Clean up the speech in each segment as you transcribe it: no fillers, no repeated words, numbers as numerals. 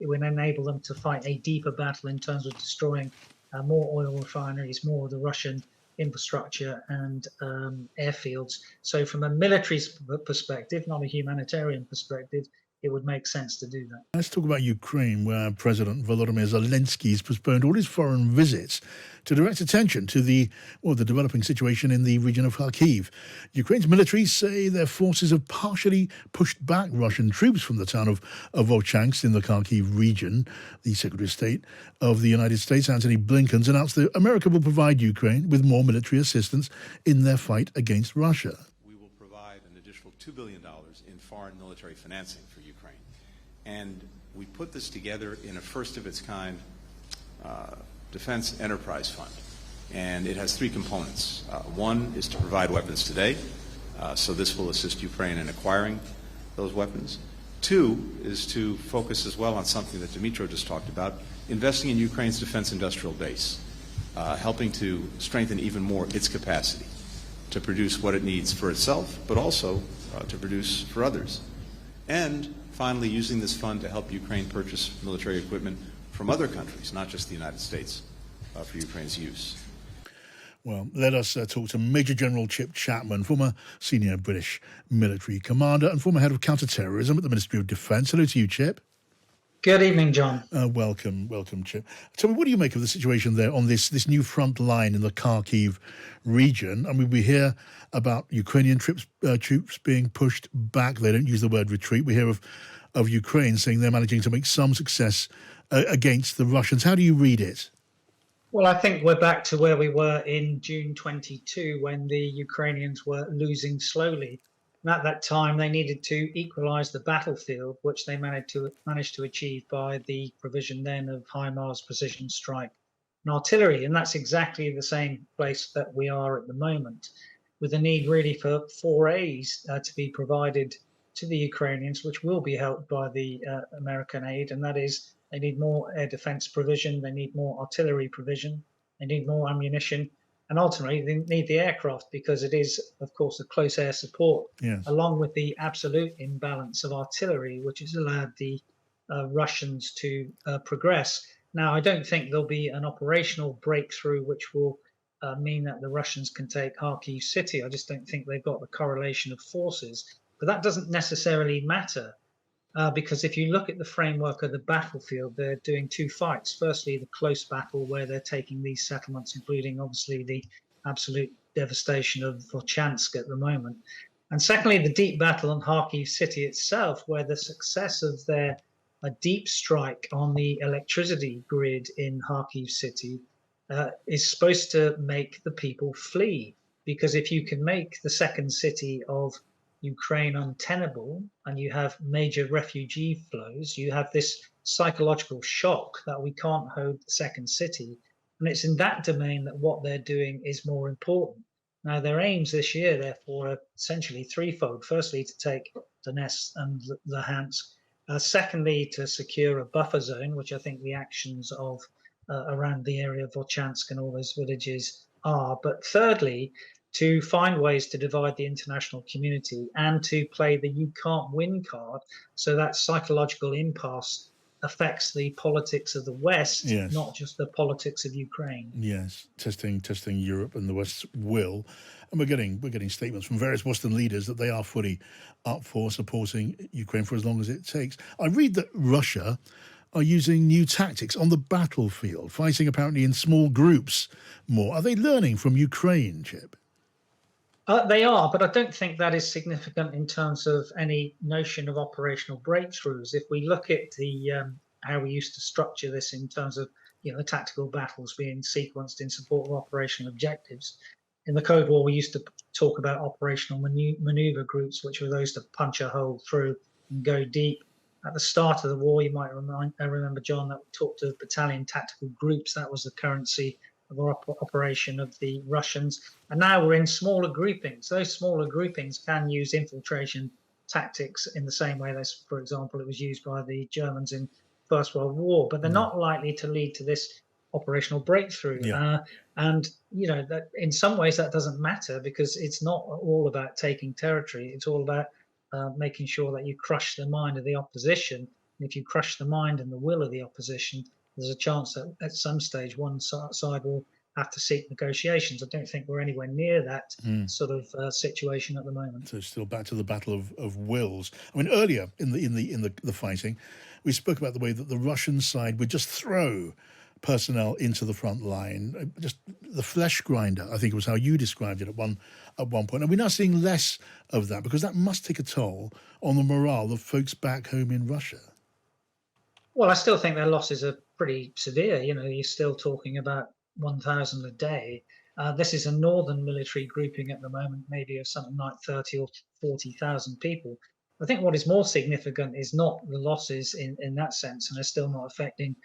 would enable them to fight a deeper battle in terms of destroying more oil refineries, more of the Russian infrastructure and airfields. So from a military perspective, not a humanitarian perspective, it would make sense to do that. Let's talk about Ukraine, where President Volodymyr Zelensky has postponed all his foreign visits to direct attention to the developing situation in the region of Kharkiv. Ukraine's military say their forces have partially pushed back Russian troops from the town of Volchansk in the Kharkiv region. The Secretary of State of the United States, Antony Blinken, has announced that America will provide Ukraine with more military assistance in their fight against Russia. We will provide an additional $2 billion in foreign military financing for Ukraine. And we put this together in a first-of-its-kind defense enterprise fund. And it has three components. One is to provide weapons today, so this will assist Ukraine in acquiring those weapons. Two is to focus as well on something that Dmytro just talked about, investing in Ukraine's defense industrial base, helping to strengthen even more its capacity to produce what it needs for itself, but also to produce for others. And finally, using this fund to help Ukraine purchase military equipment from other countries, not just the United States, for Ukraine's use. Well, let us talk to Major General Chip Chapman, former senior British military commander and former head of counter-terrorism at the Ministry of Defence. Hello to you, Chip. Good evening, John. Welcome, Chip. Tell me, what do you make of the situation there on this new front line in the Kharkiv region? I mean, we hear about Ukrainian troops being pushed back. They don't use the word retreat. We hear of Ukraine saying they're managing to make some success against the Russians. How do you read it? Well, I think we're back to where we were in June 22 when the Ukrainians were losing slowly. And at that time, they needed to equalize the battlefield, which they managed to achieve by the provision then of HIMARS precision strike and artillery. And that's exactly the same place that we are at the moment, with a need really for 4As to be provided to the Ukrainians, which will be helped by the American aid. And that is, they need more air defense provision, they need more artillery provision, they need more ammunition. And ultimately, they need the aircraft because it is, of course, a close air support, Yes, along with the absolute imbalance of artillery, which has allowed the Russians to progress. Now, I don't think there'll be an operational breakthrough which will mean that the Russians can take Kharkiv city. I just don't think they've got the correlation of forces. But that doesn't necessarily matter because if you look at the framework of the battlefield, they're doing two fights. Firstly, the close battle where they're taking these settlements, including obviously the absolute devastation of Volchansk at the moment. And secondly, the deep battle on Kharkiv city itself, where the success of their deep strike on the electricity grid in Kharkiv city is supposed to make the people flee. Because if you can make the second city of Ukraine untenable and you have major refugee flows, you have this psychological shock that we can't hold the second city. And it's in that domain that what they're doing is more important. Now, their aims this year, therefore, are essentially threefold. Firstly, to take Donetsk and Luhansk. Secondly, to secure a buffer zone, which I think the actions of around the area of Volchansk and all those villages are. But thirdly, to find ways to divide the international community and to play the you can't win card, so that psychological impasse affects the politics of the West, yes, not just the politics of Ukraine. yes. Testing Europe and the West's will. And we're getting statements from various Western leaders that they are fully up for supporting Ukraine for as long as it takes. I read that Russia are using new tactics on the battlefield, fighting apparently in small groups more. Are they learning from Ukraine, Chip? They are, but I don't think that is significant in terms of any notion of operational breakthroughs. If we look at the how we used to structure this in terms of the tactical battles being sequenced in support of operational objectives, in the Cold War we used to talk about operational maneuver groups, which were those to punch a hole through and go deep. At the start of the war, you might remember, John, that we talked of battalion tactical groups. That was the currency of our operation of the Russians. And now we're in smaller groupings. Those smaller groupings can use infiltration tactics in the same way as, for example, it was used by the Germans in First World War, but they're not likely to lead to this operational breakthrough. Yeah. And that in some ways that doesn't matter because it's not all about taking territory. It's all about making sure that you crush the mind of the opposition And if you crush the mind and the will of the opposition, there's a chance that at some stage one side will have to seek negotiations. I don't think we're anywhere near that sort of situation at the moment. So still back to the battle of wills. I mean, earlier in the fighting, we spoke about the way that the Russian side would just throw personnel into the front line, just the flesh grinder, I think was how you described it at one point. And we're now seeing less of that because that must take a toll on the morale of folks back home in Russia. Well, I still think their losses are pretty severe. You know, you're still talking about 1,000 a day. This is a northern military grouping at the moment, maybe of something like 30 or 40,000 people. I think what is more significant is not the losses in that sense, and they're still not affecting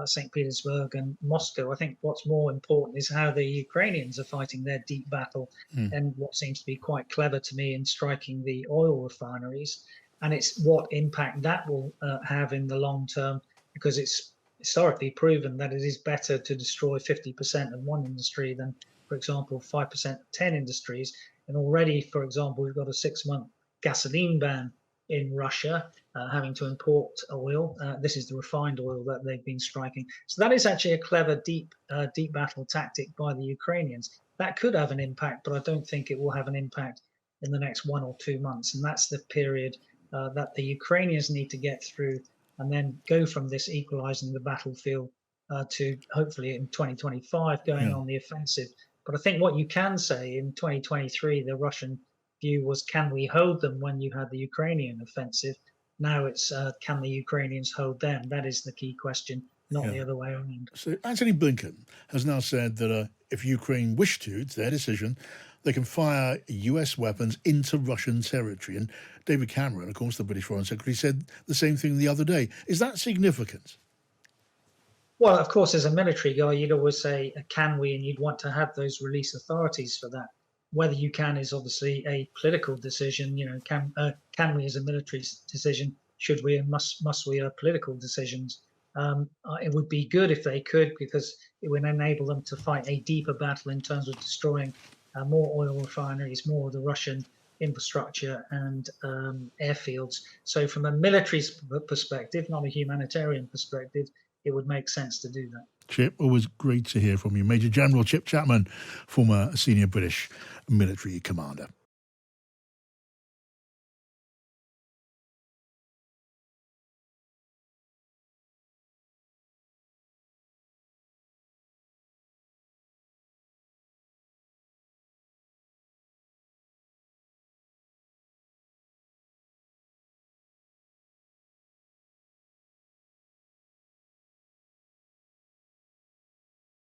St. Petersburg and Moscow. I think what's more important is how the Ukrainians are fighting their deep battle and what seems to be quite clever to me in striking the oil refineries. And it's what impact that will have in the long term, because it's historically proven that it is better to destroy 50% of one industry than, for example, 5% of 10 industries. And already, for example, we've got a 6-month gasoline ban in Russia, having to import oil. This is the refined oil that they've been striking. So that is actually a clever deep battle tactic by the Ukrainians. That could have an impact, but I don't think it will have an impact in the next 1 or 2 months. And that's the period that the Ukrainians need to get through, and then go from this equalizing the battlefield to hopefully in 2025 going on the offensive. But I think what you can say in 2023, the Russian view was, can we hold them when you had the Ukrainian offensive? Now it's, can the Ukrainians hold them? That is the key question, not the other way around. So Anthony Blinken has now said that if Ukraine wish to, it's their decision, they can fire US weapons into Russian territory. And David Cameron, of course, the British Foreign Secretary, said the same thing the other day. Is that significant? Well, of course, as a military guy, you'd always say, can we? And you'd want to have those release authorities for that. Whether you can is obviously a political decision. You know, can we as a military decision? Should we and must we are political decisions. It would be good if they could, because it would enable them to fight a deeper battle in terms of destroying more oil refineries, more of the Russian infrastructure and airfields. So from a military perspective, not a humanitarian perspective, it would make sense to do that. Chip, always great to hear from you. Major General Chip Chapman, former senior British military commander.